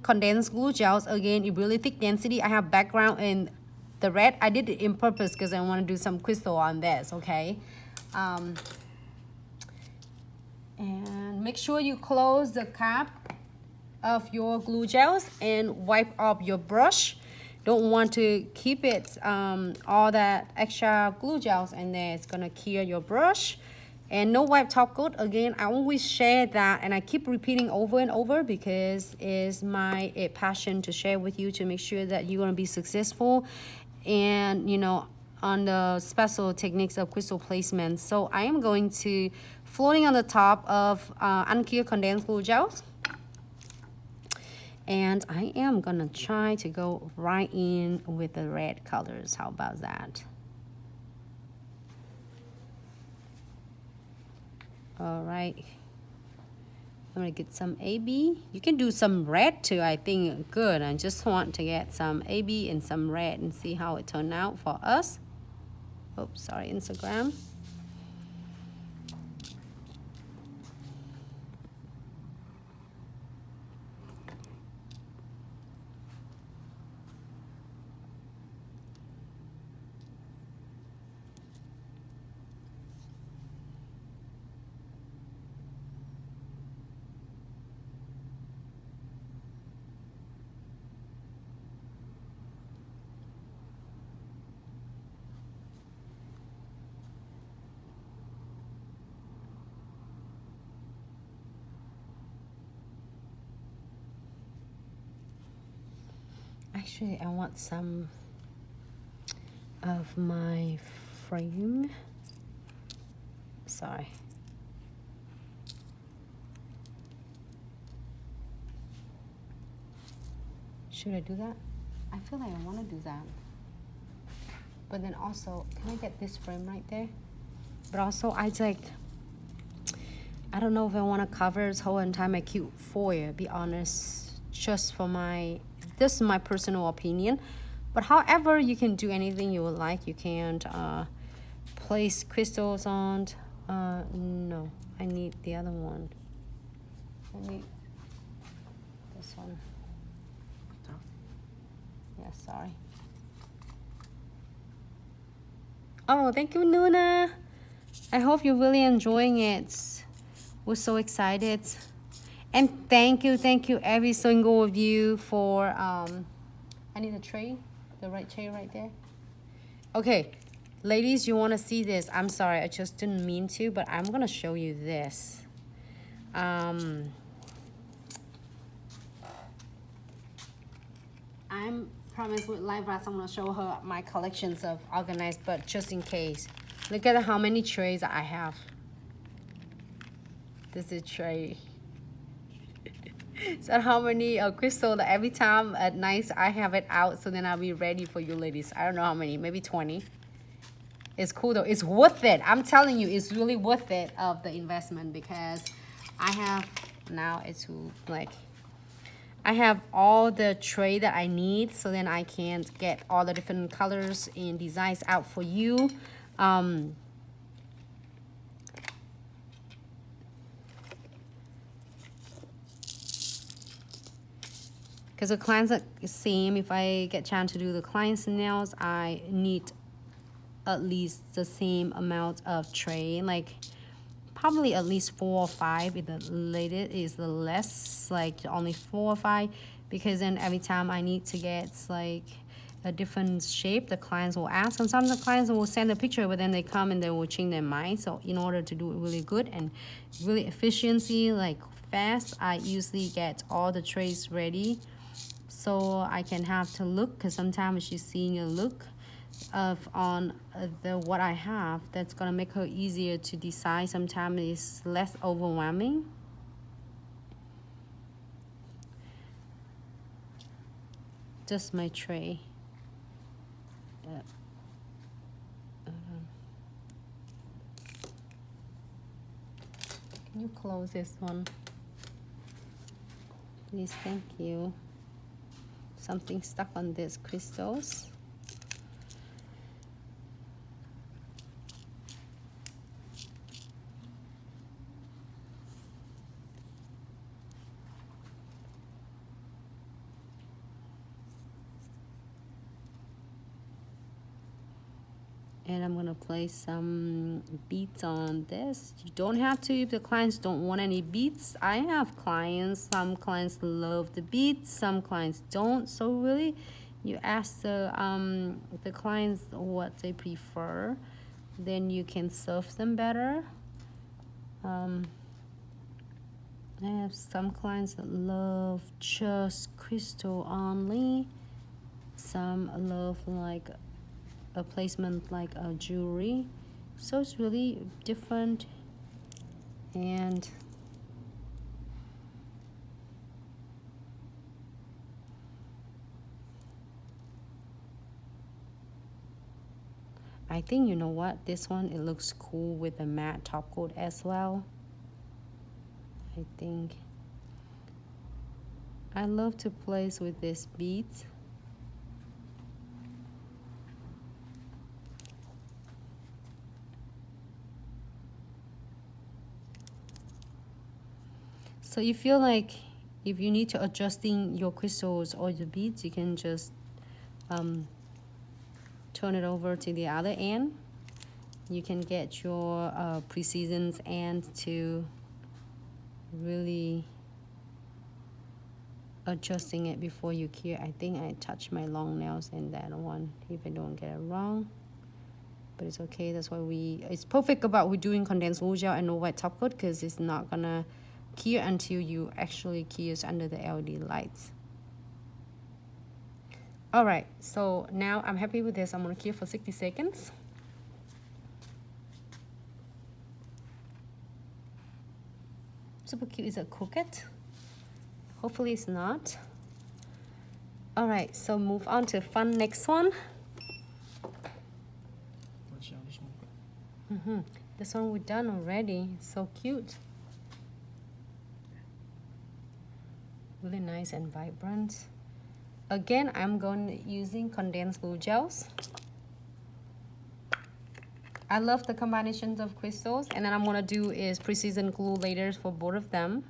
condensed glue gels. Again, it really thick density. I have background in the red. I did it in purpose because I want to do some crystal on this, okay? And make sure you close the cap of your glue gels and wipe off your brush. Don't want to keep it all that extra glue gels in there. It's gonna cure your brush. And no wipe top coat. Again, I always share that, and I keep repeating over and over because it's my passion to share with you to make sure that you're gonna be successful and, you know, on the special techniques of crystal placement. So I am going to floating on the top of uncured condensed glue gels. And I am gonna try to go right in with the red colors. How about that? All right. I'm gonna get some AB. You can do some red too, I think. Good. I just want to get some AB and some red and see how it turned out for us. Oops, sorry, Instagram. Actually, I want some of my frame. Sorry. Should I do that? I feel like I want to do that. But then also, can I get this frame right there? But also, I don't know if I want to cover this whole entire cute foil, be honest. Just for this is my personal opinion. But however, you can do anything you would like. You can place crystals on. No, I need the other one. I need this one. Yeah, sorry. Oh, thank you, Nuna. I hope you're really enjoying it. We're so excited. And thank you every single of you for I need a tray, the right tray right there. Okay, ladies, you want to see this? I'm sorry, I just didn't mean to, but I'm gonna show you this. I'm promised with live rats I'm gonna show her my collections of organized, but just in case, look at how many trays I have. This is a tray. So how many crystal that every time at night I have it out, so then I'll be ready for you ladies. I don't know how many, maybe 20. It's cool though. It's worth it. I'm telling you, it's really worth it of the investment because I have now it's like I have all the tray that I need, so then I can get all the different colors and designs out for you. Because the clients are the same. If I get a chance to do the client's nails, I need at least the same amount of tray, like probably at least 4 or 5. If the latest is the less, like only 4 or 5, because then every time I need to get like a different shape, the clients will ask, and some of the clients will send a picture, but then they come and they will change their mind. So in order to do it really good and really efficiency, like fast, I usually get all the trays ready so I can have to look, because sometimes she's seeing a look of on the what I have, that's gonna make her easier to decide. Sometimes it's less overwhelming. Just my tray. Can you close this one, please? Thank you. Something stuck on these crystals. And I'm gonna place some beads on this. You don't have to if the clients don't want any beads. I have clients, some clients love the beads, some clients don't. So really, you ask the clients what they prefer, then you can serve them better. I have some clients that love just crystal only. Some love like a placement like a jewelry, so it's really different. And I think, you know what, this one, it looks cool with a matte top coat as well. I think I love to place with this beads. So you feel like if you need to adjusting your crystals or your beads, you can just turn it over to the other end. You can get your precisions end to really adjusting it before you cure. I think I touched my long nails in that one, if I don't get it wrong. But it's okay, that's why it's perfect about we doing condensed wool gel and no white top coat, because it's not gonna cure until you actually cures under the LED lights. All right, so now I'm happy with this. I'm gonna cure for 60 seconds. Super cute. Is it crooked? Hopefully it's not. All right, so move on to fun next one. This one we're done already. So cute. Really nice and vibrant. Again, I'm using condensed glue gels. I love the combinations of crystals, and then I'm gonna do is precision glue later for both of them.